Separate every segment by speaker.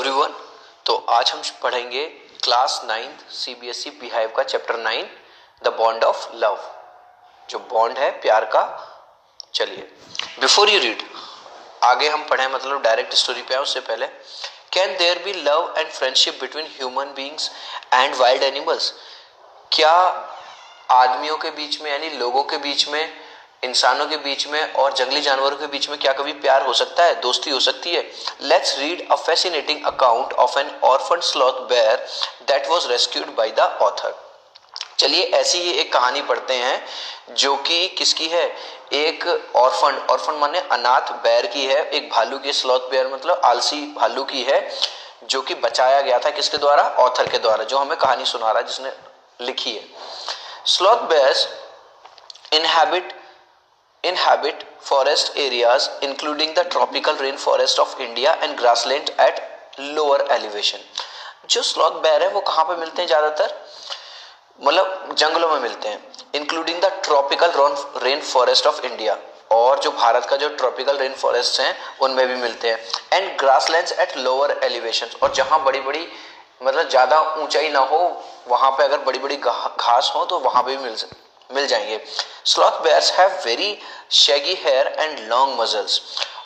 Speaker 1: Everyone. तो आज हम पढ़ेंगे क्लास 9 सीबीएसई बिहाइव का chapter 9 the bond of love, जो बॉन्ड है प्यार का। चलिए बिफोर यू रीड, आगे हम पढ़ें मतलब डायरेक्ट स्टोरी पे आए उससे पहले, can there be love and friendship between human beings and wild animals? क्या आदमियों के बीच में यानी लोगों के बीच में, इंसानों के बीच में और जंगली जानवरों के बीच में क्या कभी प्यार हो सकता है, दोस्ती हो सकती है? Let's read a fascinating account of an orphan sloth bear that was rescued by the author. चलिए ऐसी ही एक कहानी पढ़ते हैं जो कि किसकी है, एक ऑर्फन माने अनाथ बेयर की है, एक भालू की, स्लॉथ बेयर मतलब आलसी भालू की है, जो कि बचाया गया था किसके द्वारा, ऑथर के द्वारा, जो हमें कहानी सुना रहा है, जिसने लिखी है। Sloth bears inhabit forest areas including the tropical rainforest of India and grassland at lower elevation। जो स्लॉथ बेयर है वो कहाँ पे मिलते हैं ज्यादातर, मतलब जंगलों में मिलते हैं, including the tropical rain forest of India, और जो भारत का जो ट्रॉपिकल रेन फॉरेस्ट हैं उनमें भी मिलते हैं, and grasslands at lower elevation, और जहाँ बड़ी बड़ी मतलब ज्यादा ऊंचाई ना हो वहां पे अगर बड़ी बड़ी घास हो तो वहां पे भी मिल जाएंगे। Sloth bears have very shaggy hair and long muzzles,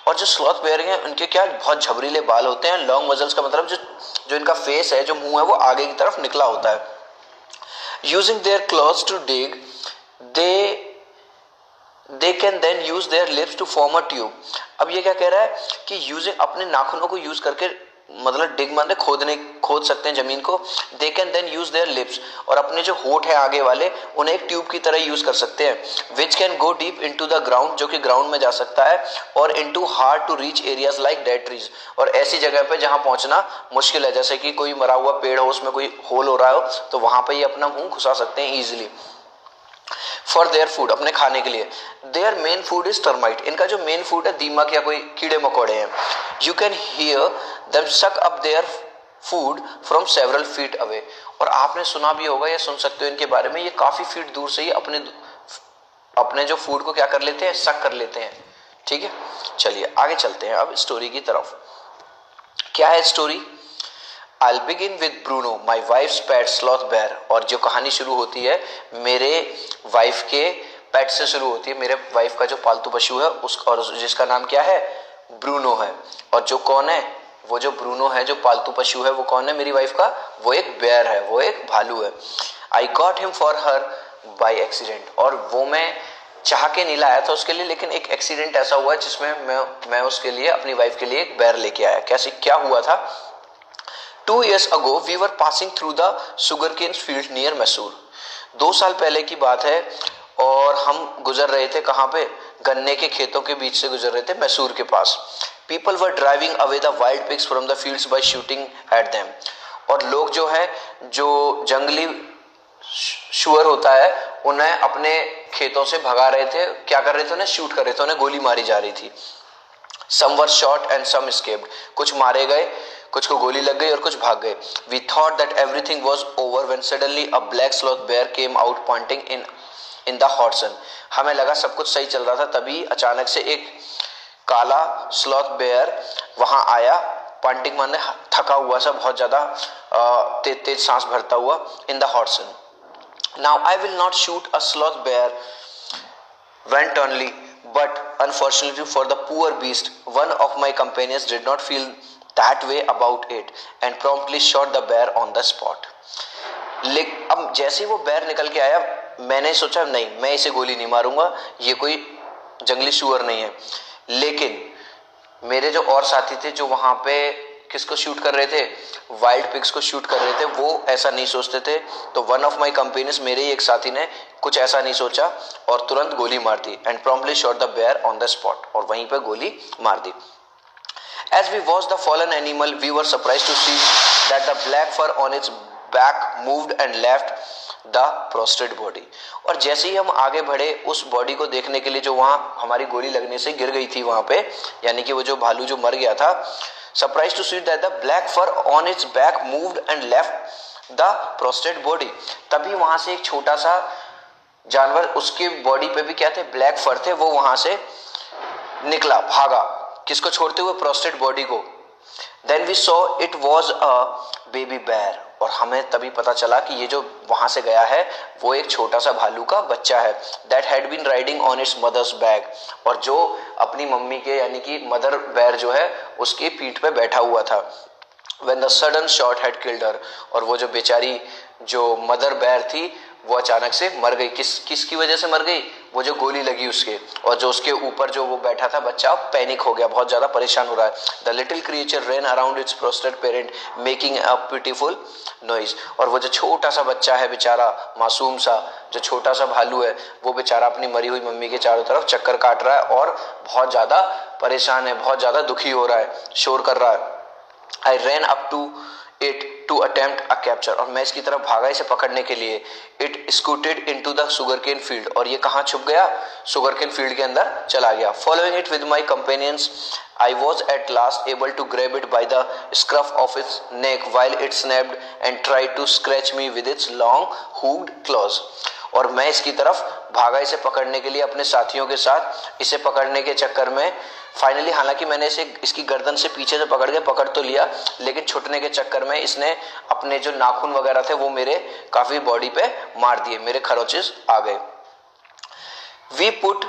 Speaker 1: और जो स्लॉथ बेयर हैं उनके क्या बहुत झबरीले बाल होते हैं। लॉन्ग मजल्स का मतलब जो इनका फेस है, जो मुंह है, वो आगे की तरफ निकला होता है। Using their claws to dig they can then use their lips to form a tube। अब ये क्या कह रहा है कि यूजिंग अपने नाखूनों को यूज करके, मतलब डिग माने खोद सकते हैं जमीन को। They can then use their lips, और अपने जो होठ है आगे वाले उन्हें एक ट्यूब की तरह यूज कर सकते हैं। Which can go deep into the ground, जो कि ग्राउंड में जा सकता है, और into hard to reach areas like dead trees, और ऐसी जगह पे जहां पहुंचना मुश्किल है, जैसे कि कोई मरा हुआ पेड़ हो, उसमें कोई होल हो रहा हो, तो वहां पे ये अपना मुंह घुसा सकते हैं इजिली। फॉर देयर फूड, अपने खाने के लिए। Their main food is termite, इनका जो मेन फूड है दीमक या कोई कीड़े मकोड़े हैं। यू कैन हियर देम सक up their food from several feet away, और आपने सुना भी होगा या सुन सकते हो इनके बारे में, ये काफी फीट दूर से ही अपने जो फूड को क्या कर लेते हैं, सक कर लेते हैं। ठीक है, चलिए आगे चलते हैं अब स्टोरी की तरफ। क्या है story? I'll begin with Bruno, my wife's pet sloth bear। और जो कहानी शुरू होती है मेरे वाइफ के पेट से शुरू होती है, मेरे वाइफ का जो पालतू पशु है उस, और जिसका नाम क्या है, ब्रूनो है। और जो कौन है, वो जो ब्रूनो है, जो पालतू पशु है, वो कौन है मेरी वाइफ का, वो एक बेयर है, वो एक भालू है। I got him for her by accident, और वो मैं चाह के नहीं लाया था उसके लिए, लेकिन एक एक्सीडेंट ऐसा हुआ जिसमें मैं उसके लिए, अपनी वाइफ के लिए एक बेयर लेके आया। कैसे क्या हुआ था? 2 years ago we were passing through the sugarcane field near Mysore। 2 साल पहले की बात है, और हम गुजर रहे थे कहाँ पे, गन्ने के खेतों के बीच से गुजर रहे थे, मैसूर के पास। People were driving away the wild pigs from the fields by shooting at them। और लोग जो है, जो जंगली शुअर होता है, उन्हें अपने खेतों से भगा रहे थे, क्या कर रहे थे, उन्हें शूट कर रहे थे, उन्हें गोली मारी जा रही थी। Some were shot and some escaped, कुछ मारे गए, कुछ को गोली लग गई और कुछ भाग गए। We thought that everything was over when suddenly a black sloth bear came out pointing in the hot sun। हमें लगा सब कुछ सही चल रहा था, तभी अचानक से एक काला स्लॉथ बेयर वहां आया, पॉइंटिंग माने थका हुआ सा, बहुत ज्यादा तेज सांस भरता हुआ, in the hot sun। Now I will not shoot a sloth bear wantonly, but unfortunately for the poor beast, one of my companions did not feel that way about it and promptly shot the bear on the spot। अब जैसे ही वो बेर निकल के आया, मैंने सोचा नहीं, मैं इसे गोली नहीं मारूंगा, ये कोई जंगली शुअर नहीं है। लेकिन मेरे जो और साथी थे, जो वहां पे किसको शूट कर रहे थे, वाइल्ड पिग्स को शूट कर रहे थे, वो ऐसा नहीं सोचते थे। तो वन ऑफ माई कंपेनियंस, मेरे ही एक साथी ने कुछ ऐसा नहीं सोचा और तुरंत गोली मार दी, and promptly shot the bear on the spot, और वहीं पे गोली मार दी। As we watched the fallen animal, we were surprised to see that the black fur on its back moved and left the prostrate body। और जैसे ही हम आगे बढ़े उस बॉडी को देखने के लिए, जो वहां हमारी गोली लगने से गिर गई थी वहां पे, यानी कि वो जो भालू जो मर गया था, surprised to see that the black fur on its back moved and left the prostrate body। तभी वहां से एक छोटा सा जानवर, उसके बॉडी पे भी क्या थे, ब्लैक फर थे, वो वहां से निकला, भागा, किसको छोड़ते हुए, प्रोस्टेट बॉडी को। Then we saw it was a baby bear, और हमें तभी पता चला कि ये जो वहां से गया है वो एक छोटा सा भालू का बच्चा है। That had been riding on its mother's back, और जो अपनी मम्मी के यानी कि मदर बेयर जो है उसकी पीठ पे बैठा हुआ था। When the sudden shot had killed her, और वो जो बेचारी जो मदर बेयर थी वो अचानक से मर गई। किसकी वजह से मर गई? वो जो गोली लगी उसके, और जो उसके ऊपर जो वो बैठा था बच्चा पैनिक हो गया, बहुत ज्यादा परेशान हो रहा है। The little creature ran around its prostrate parent making a pitiful noise, और वो जो छोटा सा बच्चा है बेचारा मासूम सा, जो छोटा सा भालू है, वो बेचारा अपनी मरी हुई मम्मी के चारों तरफ चक्कर काट रहा है और बहुत ज्यादा परेशान है, बहुत ज्यादा दुखी हो रहा है, शोर कर रहा है। I ran up to it to attempt a capture, और मैं इसकी तरफ भागा इसे पकड़ने के लिए। It scooted into the sugarcane field, और ये कहाँ छुप गया? sugarcane field के अंदर चला गया। Following it with my companions, I was at last able to grab it by the scruff of its neck while it snapped and tried to scratch me with its long hooked claws, और मैं इसकी तरफ भागा इसे पकड़ने के लिए अपने साथियों के साथ। इसे पकड़ने के चक्कर में फाइनली, हालांकि मैंने इसे इसकी गर्दन से पीछे से पकड़ तो लिया, लेकिन छुटने के चक्कर में इसने अपने जो नाखून वगैरह थे वो मेरे काफी बॉडी पे मार दिए, मेरे खरोचेस आ गए। We put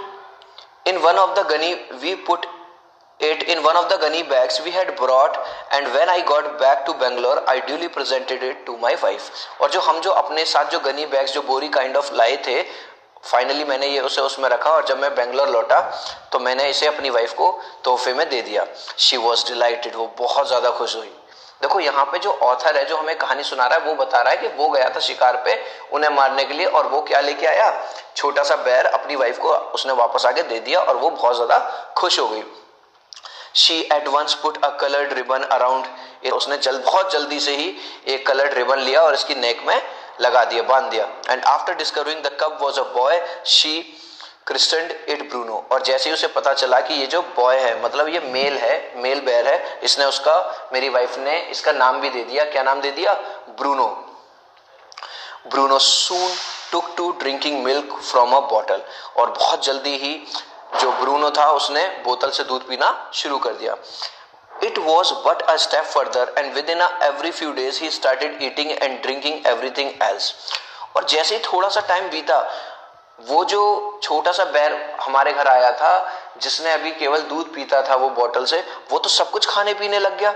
Speaker 1: it in one of the gunny bags we had brought, and when I got back to Bangalore I duly presented it to my wife, और जो अपने साथ जो गनी बैग्स जो बोरी काइंड ऑफ लाए थे, फाइनली मैंने ये उसे उसमें रखा, और जब मैं बेंगलोर लौटा तो मैंने इसे अपनी वाइफ को तोहफे में दे दिया। शी वॉज डिलाइटेड, वो बहुत ज्यादा खुश हुई। देखो यहाँ पे जो ऑथर है जो हमें कहानी सुना रहा है वो बता रहा है कि वो गया था शिकार पे उन्हें मारने के लिए, और वो क्या लेके आया? छोटा सा बैर अपनी वाइफ को उसने वापस आके दे दिया, और वो बहुत ज्यादा खुश हो गई। She at once put a colored ribbon around it, उसने बहुत जल्दी से ही एक कलर्ड रिबन लिया और इसकी नेक में लगा दिया, बांध दिया। And after discovering the cub was a boy she christened it Bruno, और जैसे ही उसे पता चला कि ये जो बॉय है मतलब ये मेल है, मेल बेयर है, इसने उसका, मेरी वाइफ ने इसका नाम भी दे दिया। क्या नाम दे दिया? Bruno. Bruno soon took to drinking milk from a bottle, और बहुत जल्दी ही जो ब्रूनो था उसने बोतल से दूध पीना शुरू कर दिया। It was but a step further, and within every few days he started eating and drinking everything else. और जैसे ही थोड़ा सा टाइम बीता, वो जो छोटा सा बैर हमारे घर आया था जिसने अभी केवल दूध पीता था वो बॉटल से, वो तो सब कुछ खाने पीने लग गया।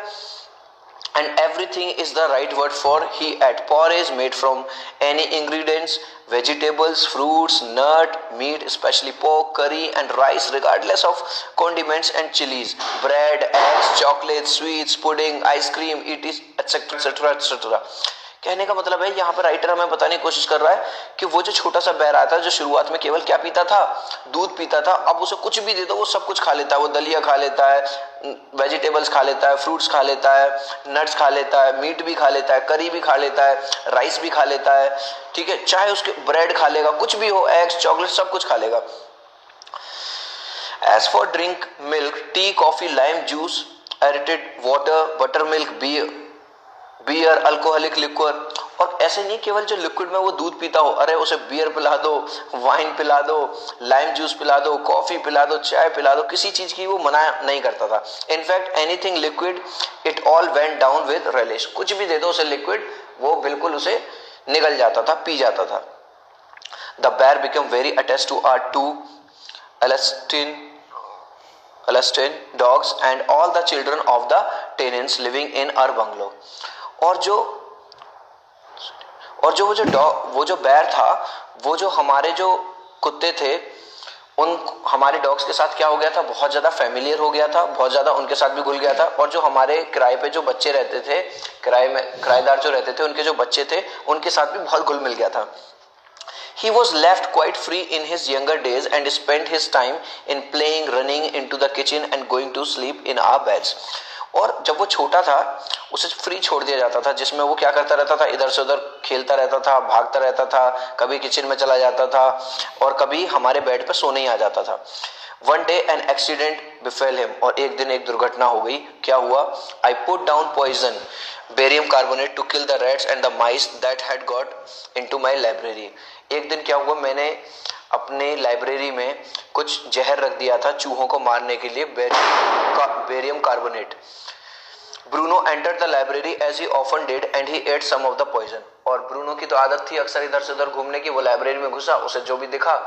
Speaker 1: And everything is the right word for he ate porridge made from any ingredients, vegetables, fruits, nut, meat, especially pork, curry and rice regardless of condiments and chilies, bread, eggs, chocolate, sweets, pudding, ice cream, etc etc etc। कहने का मतलब है यहाँ पर writer हमें बताने की कोशिश कर रहा है कि वो जो छोटा सा बैर आता है जो शुरुआत में केवल क्या पीता था? दूध पीता था, अब उसे कुछ भी दे दो वो सब कुछ खा लेता है। वो दलिया खा लेता है, वेजिटेबल्स खा लेता है, फ्रूट्स खा लेता है, नट्स खा लेता है, मीट भी खा लेता है, करी भी खा लेता है, राइस भी खा लेता है, ठीक है, चाहे उसके ब्रेड खा लेगा, कुछ भी हो, एग्स, चॉकलेट, सब कुछ खा लेगा। As for drink milk, tea, coffee, lime juice, aerated water, buttermilk, beer, alcoholic liquor, और ऐसे नहीं केवल जो लिक्विड में वो दूध पीता हो, अरे उसे बियर पिला दो, वाइन पिला दो, लाइम जूस पिला दो, कॉफी पिला दो, चाय पिला दो, किसी चीज की वो मना नहीं करता था। In fact anything liquid it all went down with relish, कुछ भी दे दो उसे लिक्विड, वो बिल्कुल उसे निगल जाता था, पी जाता था। The bear become very attached to our two Alaskan dogs and all the children of the tenants living in our bungalow, और वो जो बैर था, वो जो हमारे जो कुत्ते थे उन हमारे डॉग्स के साथ क्या हो गया था? बहुत ज्यादा फैमिलियर हो गया था, बहुत ज्यादा उनके साथ भी घुल गया था। और जो हमारे किराए पे जो बच्चे रहते थे, किराएदार जो रहते थे, उनके जो बच्चे थे उनके साथ भी बहुत घुल मिल गया था। He was left quite free in his younger days and spent his time in playing, running into the kitchen and going to sleep in our beds. और जब वो छोटा था उसे फ्री छोड़ दिया जाता था, जिसमें वो क्या करता रहता था? इधर से उधर खेलता रहता था, भागता रहता था, कभी किचन में चला जाता था और कभी हमारे बेड पर सोने ही आ जाता था। One day an accident befell him, और एक दिन एक दुर्घटना हो गई। क्या हुआ? I put down poison, barium carbonate, to kill the rats and the mice that had got into my library. एक दिन क्या हुआ, मैंने अपने लाइब्रेरी में कुछ जहर रख दिया था चूहों को मारने के लिए, barium carbonate. Bruno entered the library as he often did and he ate some of the poison. और ब्रूनो की तो आदत थी अक्सर इधर से उधर घूमने की, वो लाइब्रेरी में घुसा, उसे जो भी दिखा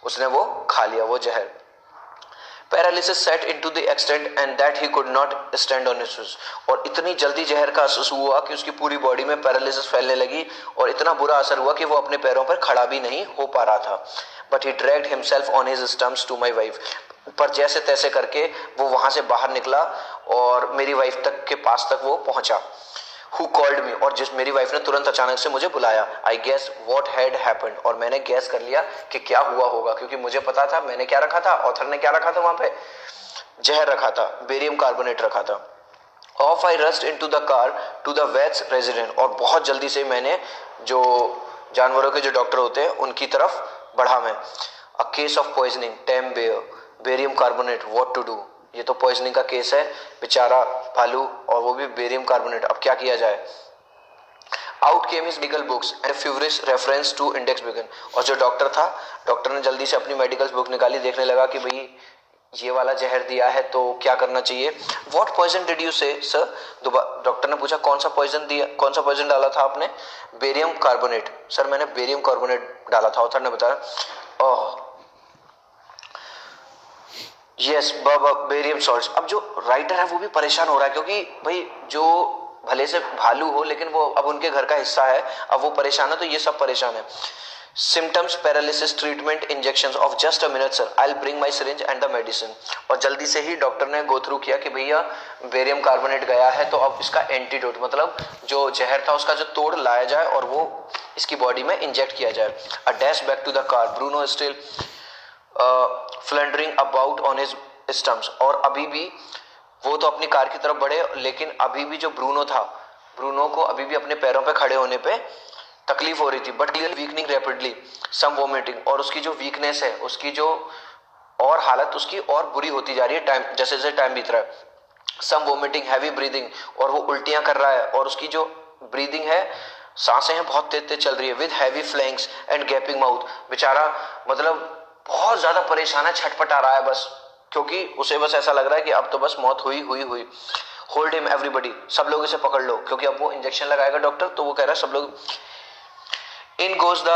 Speaker 1: उसने वो खा लिया, वो जहर। Paralysis set into the extent and that he could not stand on his feet. और इतनी जल्दी जहर का असर हुआ कि उसकी पूरी बॉडी में पैरालिसिस फैलने लगी और इतना बुरा असर हुआ कि वो अपने पैरों पर खड़ा भी नहीं हो पा रहा था। But he dragged himself on his stumps to my wife. पर जैसे तैसे करके वो वहां से बाहर निकला और मेरी वाइफ तक के पास तक वो पहुंचा। Who called me? और जिस मेरी वाइफ ने तुरंत अचानक से मुझे बुलाया। I guess what had happened? और मैंने गैस कर लिया कि क्या हुआ होगा, क्योंकि मुझे पता था मैंने क्या रखा था, ऑथर ने क्या रखा था वहां पे, जहर रखा था, बेरियम कार्बोनेट रखा था। Off I rushed into the car to the vet's residence। और बहुत जल्दी से मैंने जो जानवरों के जो डॉक्टर होते हैं उनकी तरफ बढ़ा मैं। A case of poisoning, Tam Bear, barium carbonate, what to do? ये तो पॉइजनिंग का केस है, बेचारा भालू, और वो भी बेरियम कार्बोनेट, अब क्या किया जाए। Out came his medical books and furious reference to index began. और जो डॉक्टर था, डॉक्टर ने जल्दी से अपनी मेडिकल बुक निकाली, देखने लगा कि भाई ये वाला जहर दिया है तो क्या करना चाहिए। व्हाट पॉइजन डिड यू से सर? डॉक्टर ने पूछा कौन सा पॉइजन दिया, कौन सा पॉइजन डाला था आपने? Barium carbonate. सर मैंने बेरियम कार्बोनेट डाला था, ऑथर ने बताया। Oh yes, barium salts. अब जो राइटर है वो भी परेशान हो रहा है, क्योंकि भाई जो भले से भालू हो लेकिन वो अब उनके घर का हिस्सा है, अब वो परेशान है तो ये सब परेशान है। Symptoms, paralysis, treatment, injections of just a minute sir, I will bring my syringe and the medicine. और जल्दी से ही डॉक्टर ने गो थ्रू किया कि भैया बेरियम कार्बोनेट गया है तो अब इसका एंटीडोट, मतलब जो जहर था उसका जो तोड़ लाया जाए और वो इसकी बॉडी में इंजेक्ट किया जाए। A dash back to the car, Bruno still floundering about on his stumps. और अभी भी वो तो अपनी कार की तरफ बढ़े, लेकिन अभी भी जो ब्रूनो था, ब्रूनो को अभी भी अपने पैरों पे खड़े होने पे तकलीफ हो रही थी। But clear weakening rapidly, some vomiting. और उसकी जो वीकनेस है, उसकी जो और हालत उसकी और बुरी होती जा रही है टाइम जैसे जैसे टाइम बीत रहा है। सम वोमिटिंग, हैवी ब्रीदिंग, और वो उल्टियां कर रहा है, और उसकी जो ब्रीदिंग है, सांसें हैं बहुत तेज तेज चल रही है। With heavy flanks and gapping mouth, बेचारा मतलब बहुत ज्यादा परेशान है, छटपटा रहा है बस, क्योंकि उसे बस ऐसा लग रहा है कि अब तो बस मौत हुई हुई हुई। होल्ड हिम एवरीबडी, सब लोग इसे पकड़ लो, क्योंकि अब वो इंजेक्शन लगाएगा डॉक्टर, तो वो कह रहा है सब लोग। In goes the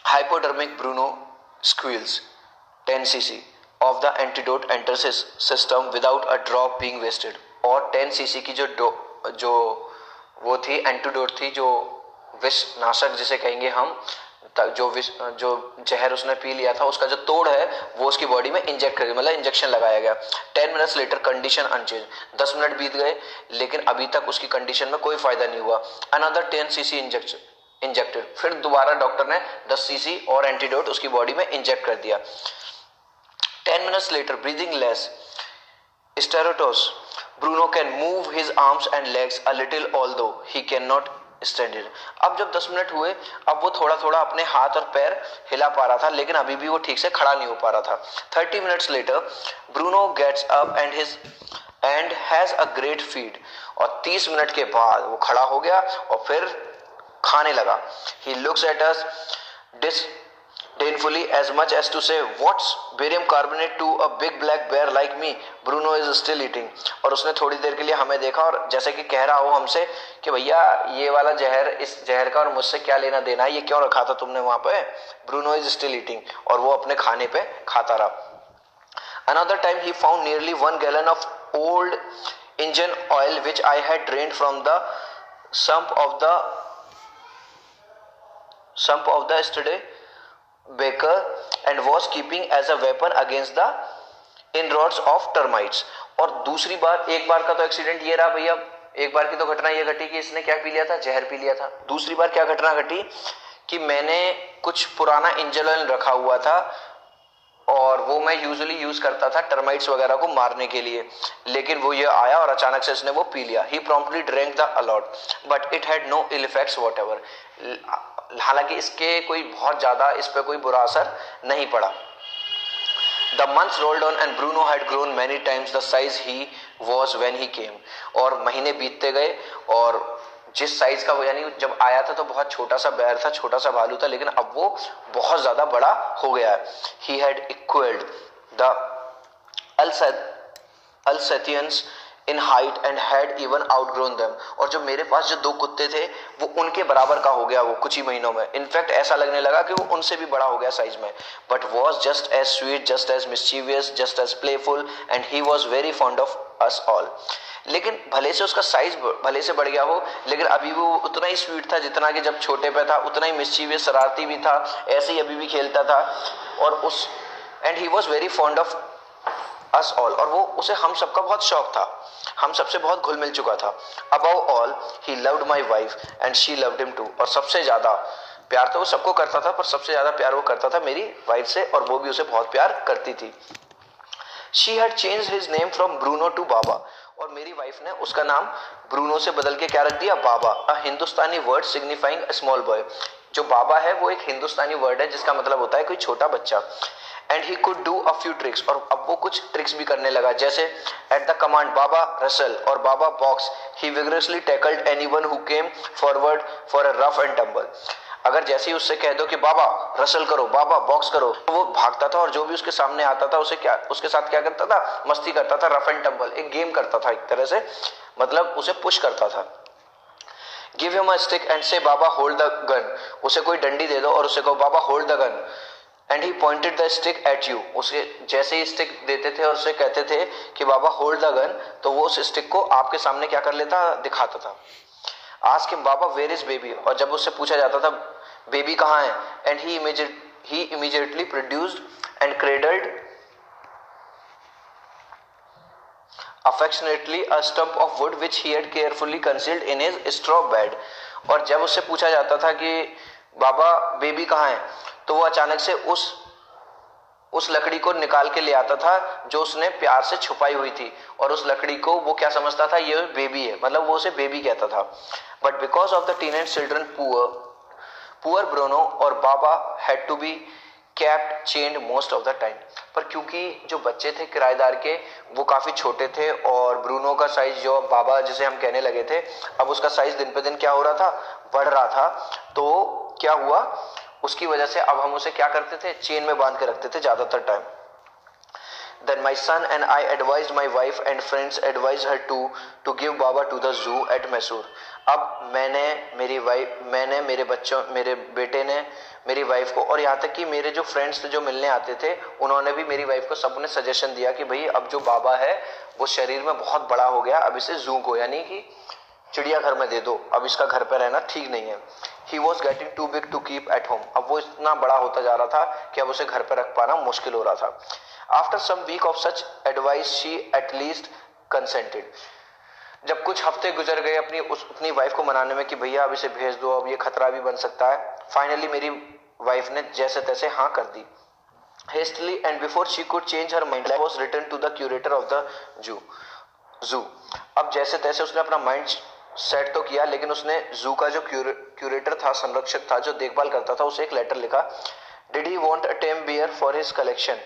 Speaker 1: hypodermic, Bruno squeals 10 cc of the antidote enters his system without a drop being wasted। और 10 cc की जो वो थी एंटीडोट थी, जो विष नाशक जिसे कहेंगे हम, जो जहर उसने पी लिया था उसका जो तोड़ है वो उसकी बॉडी में इंजेक्ट कर, मतलब इंजेक्शन लगाया गया। 10 minutes later condition unchanged, 10 minute बीत गए लेकिन अभी तक उसकी कंडीशन में कोई फायदा नहीं हुआ। अनदर 10 cc इंजेक्टेड, फिर दोबारा डॉक्टर ने 10 cc और एंटीडोट उसकी बॉडी में इंजेक्ट कर दिया। 10 minutes later, breathing less, Steratos, Bruno can move his arms and legs a little although he cannot stand it। अब जब 10 मिनट हुए, अब वो थोड़ा थोड़ा अपने हाथ और पैर हिला पा रहा था, लेकिन अभी भी वो ठीक से खड़ा नहीं हो पा रहा था। 30 minutes later, Bruno gets up and has a great feed। और 30 मिनट के बाद वो खड़ा हो गया और फिर खाने लगा। He looks at us disdainfully as much as to say, what's barium carbonate to a big black bear like me? Bruno is still eating। और उसने थोड़ी देर के लिए हमें देखा और जैसे कि कह रहा हो हमसे कि भैया ये वाला जहर, इस जहर का और मुझसे क्या लेना देना है, ये क्यों रखा था तुमने वहां पे? Bruno is still eating। और वो अपने खाने पे खाता रहा। Another time he found nearly 1 gallon of old engine oil which I had drained from the sump of the yesterday baker and was keeping as a weapon against the inroads of termites। और दूसरी बार, एक बार का तो accident ये रहा भैया, एक बार की तो घटना ये घटी कि इसने क्या पी लिया था, जहर पी लिया था। दूसरी बार क्या घटना घटी कि मैंने कुछ पुराना इंजन ऑयल रखा हुआ था और वो मैं यूजुअली यूज करता था टर्माइट्स वगैरह को मारने के लिए, लेकिन वो ये आया और अचानक से इसने वो पी लिया। He promptly drank the lot but it had no ill effects whatever. हालांकि इसके कोई बहुत ज्यादा इस पे कोई बुरा असर नहीं पड़ा। The months rolled on and Bruno had grown many times the size he was when he came। और महीने बीतते गए और जिस साइज का वो, यानी जब आया था तो बहुत छोटा सा बैर था, छोटा सा भालू था, लेकिन अब वो बहुत ज्यादा बड़ा हो गया है। He had equaled the Alsatians in height and had even outgrown them, और जो मेरे पास जो 2 कुत्ते थे वो उनके बराबर का हो गया वो कुछ ही महीनों में। इनफैक्ट ऐसा लगने लगा कि वो उनसे भी बड़ा हो गया साइज में। But was just as sweet, just as mischievous, just as playful, and he was very fond of us all. लेकिन भले से उसका साइज भले से बढ़ गया हो, लेकिन अभी वो उतना ही स्वीट था जितना कि जब छोटे पे था, उतना ही मिस्चीवियस, शरारती भी था, ऐसे ही अभी भी खेलता था। और उस and he was very fond of us all, और वो उसे हम सबका बहुत शौक था, हम सबसे बहुत घुल मिल चुका था। Above all he loved my wife and she loved him too, और सबसे ज्यादा प्यार तो वो सबको करता था, पर सबसे ज्यादा प्यार वो करता था मेरी वाइफ से, और वो भी उसे बहुत प्यार करती थी। She had change his name from Bruno to Baba, और मेरी वाइफ ने उसका नाम ब्रूनो से बदल के क्या रख दिया, Baba, a Hindustani word signifying a small boy. जो बाबा है वो एक हिंदुस्तानी वर्ड है जिसका मतलब होता है कोई छोटा बच्चा। And he could do a few tricks, और अब वो कुछ ट्रिक्स भी करने लगा, जैसे at the command Baba wrestle और Baba box he vigorously tackled anyone who came forward for a rough and tumble. अगर जैसे ही उससे कह दो कि बाबा रसल करो, बाबा बॉक्स करो, तो वो भागता था, और जो भी उसके सामने आता था उसे क्या उसके साथ क्या करता था, मस्ती करता था, रफ एंड टम्बल, एक गेम करता था एक तरह से, मतलब उसे पुश करता था। Give him a stick and से बाबा होल्ड द गन, उसे कोई डंडी दे दो और उसे कहो Baba hold the gun, and he pointed the stick at you. उसे जैसे ही स्टिक देते थे और उसे कहते थे कि बाबा होल्ड द गन, तो वो उस स्टिक को आपके सामने क्या कर लेता, दिखाता था। Ask him Baba where is baby, और जब उससे पूछा जाता था बेबी कहाँ है, and he immediately produced and cradled affectionately a stump of wood which he had carefully concealed in his straw bed। और जब उससे पूछा जाता था कि बाबा बेबी कहाँ है, तो वो अचानक से उस लकड़ी को निकाल के ले आता था जो उसने प्यार से छुपाई हुई थी, और उस लकड़ी को वो क्या समझता था, ये बेबी है, मतलब वो उसे बेबी कहता था। But because of the teenage children poor Bruno और Baba had to be kept chained most of the time. पर क्योंकि जो बच्चे थे किराएदार के वो काफी छोटे थे, और ब्रूनो का साइज जो बाबा जिसे हम कहने लगे थे, अब उसका साइज दिन पे दिन क्या हो रहा था, बढ़ रहा था। तो क्या हुआ, उसकी वजह से अब हम उसे क्या करते थे, चेन में बांध के रखते थे ज्यादातर time. Then my son and I advised my wife and friends advised her to give Baba to the zoo at Mysore। अब मैंने मेरे बेटे ने मेरी वाइफ को, और यहाँ तक कि मेरे जो फ्रेंड्स थे जो मिलने आते थे, उन्होंने भी मेरी वाइफ को सबने सजेशन दिया कि भाई अब जो बाबा है वो शरीर में बहुत बड़ा हो गया, अब इसे जू को यानी कि चिड़ियाघर में दे दो, अब इसका घर पर रहना ठीक नहीं है। He was getting too big to keep at home, अब वो इतना बड़ा होता जा रहा था कि अब उसे घर पर रख पाना मुश्किल हो रहा था। After some week of such advice she at least consented. जब कुछ हफ्ते गुजर गए अपनी वाइफ को मनाने में कि भैया अब इसे भेज दो, अब ये खतरा भी बन सकता है, फाइनली मेरी वाइफ ने जैसे तैसे हाँ कर दी। Hastily and before she could change her mind, was returned to the curator of the zoo। अब जैसे तैसे उसने अपना माइंड सेट तो किया, लेकिन उसने जू का जो क्यूरेटर था, संरक्षक था, जो देखभाल करता था, उसे एक लेटर लिखा। Did he want a tame bear for his collection,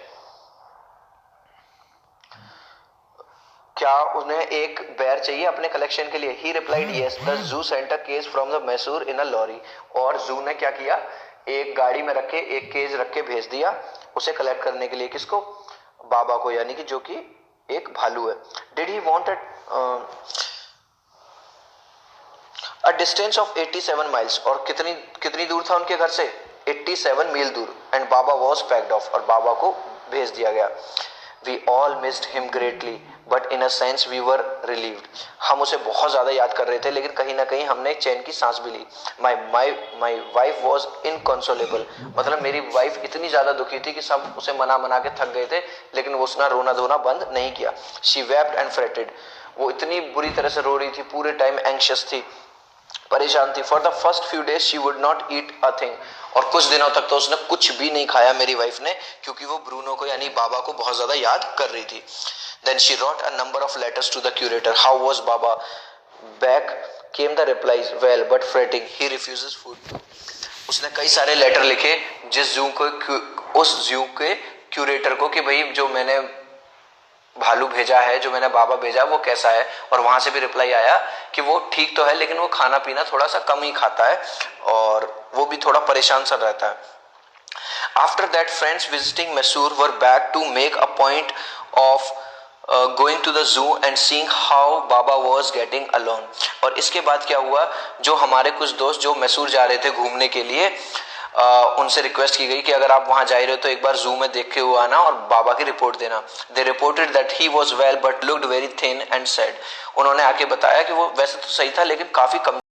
Speaker 1: क्या उन्हें एक बेयर चाहिए अपने कलेक्शन के लिए। He replied yes. The zoo sent a cage from the Mysore in a lorry, और जू ने क्या किया, एक गाड़ी में रख के एक केज रख के भेज दिया उसे कलेक्ट करने के लिए। किसको, बाबा को, यानी कि जो कि एक भालू है। Did he want a distance of 87 miles, और कितनी दूर था उनके घर से, 87 मील दूर। And Baba was packed off, और बाबा को भेज दिया गया। We all missed him greatly but in a sense we were relieved. हम उसे बहुत ज्यादा याद कर रहे थे, लेकिन कहीं ना कहीं हमने एक चैन की सांस भी ली। माई वाइफ वॉज इनकंसोलेबल, मतलब मेरी वाइफ इतनी ज्यादा दुखी थी कि सब उसे मना के थक गए थे, लेकिन वो उसने रोना धोना बंद नहीं किया। शी वेप्ट एंड फ्रेटेड, वो इतनी बुरी तरह से रो रही थी, पूरे टाइम एंग्शियस थी, परेशान थी। For the first few days she would not eat a thing, और कुछ दिनों तक तो उसने कुछ भी नहीं खाया मेरी वाइफ ने, क्योंकि वो ब्रूनो को यानी बाबा को बहुत ज्यादा याद कर रही थी। Then she wrote a number of letters to the curator. How was Baba, back came the replies, well but fretting, he refuses food. उसने कई सारे लेटर लिखे उस जू के क्यूरेटर को कि भाई जो मैंने भालू भेजा है, जो मैंने बाबा भेजा वो कैसा है, और वहां से भी रिप्लाई आया कि वो ठीक तो है, लेकिन वो खाना पीना थोड़ा सा कम ही खाता है, और वो भी थोड़ा परेशान सा रहता है। After that, friends visiting Mysore were back to make a point of going to the zoo and seeing how Baba was getting alone. और इसके बाद क्या हुआ, जो हमारे कुछ दोस्त जो मैसूर जा रहे थे घूमने के लिए, उनसे रिक्वेस्ट की गई कि अगर आप वहां जा रहे हो तो एक बार जू में देख के हुआ आना और बाबा की रिपोर्ट देना। दे reported that he was well but looked very thin and sad. उन्होंने आके बताया कि वो वैसे तो सही था लेकिन काफी कम